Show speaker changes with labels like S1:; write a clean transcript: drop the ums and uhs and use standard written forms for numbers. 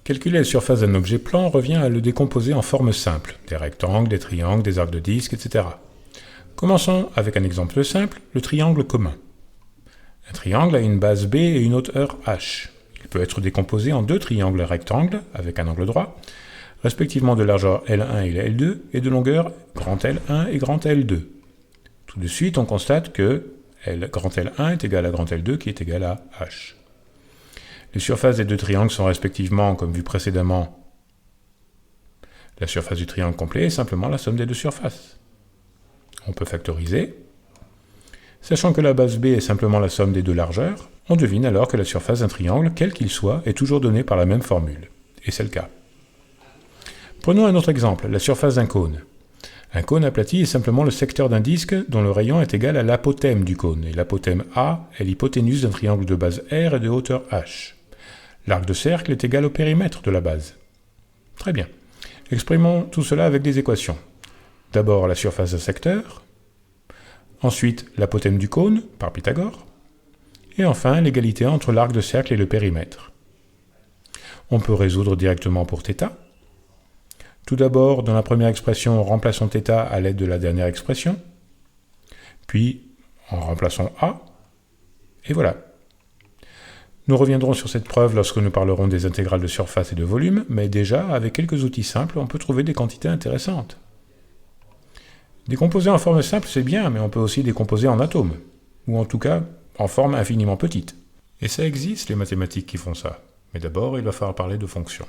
S1: Calculer la surface d'un objet plan revient à le décomposer en formes simples, des rectangles, des triangles, des arcs de disque, etc. Commençons avec un exemple simple, le triangle commun. Un triangle a une base B et une hauteur h. Il peut être décomposé en deux triangles rectangles avec un angle droit, respectivement de largeur L1 et L2 et de longueur grand L1 et grand L2. Tout de suite, on constate que grand L1 est égal à grand L2 qui est égal à h. Les surfaces des deux triangles sont respectivement, comme vu précédemment, la surface du triangle complet est simplement la somme des deux surfaces. On peut factoriser. Sachant que la base B est simplement la somme des deux largeurs, on devine alors que la surface d'un triangle, quel qu'il soit, est toujours donnée par la même formule. Et c'est le cas. Prenons un autre exemple, la surface d'un cône. Un cône aplati est simplement le secteur d'un disque dont le rayon est égal à l'apothème du cône, et l'apothème A est l'hypoténuse d'un triangle de base R et de hauteur h. L'arc de cercle est égal au périmètre de la base. Très bien. Exprimons tout cela avec des équations. D'abord la surface d'un secteur, ensuite l'apothème du cône, par Pythagore, et enfin l'égalité entre l'arc de cercle et le périmètre. On peut résoudre directement pour θ. Tout d'abord, dans la première expression, remplaçons θ à l'aide de la dernière expression, puis en remplaçant A, et voilà. Nous reviendrons sur cette preuve lorsque nous parlerons des intégrales de surface et de volume, mais déjà, avec quelques outils simples, on peut trouver des quantités intéressantes. Décomposer en forme simple, c'est bien, mais on peut aussi décomposer en atomes, ou en tout cas, en forme infiniment petite. Et ça existe, les mathématiques qui font ça. Mais d'abord, il va falloir parler de fonctions.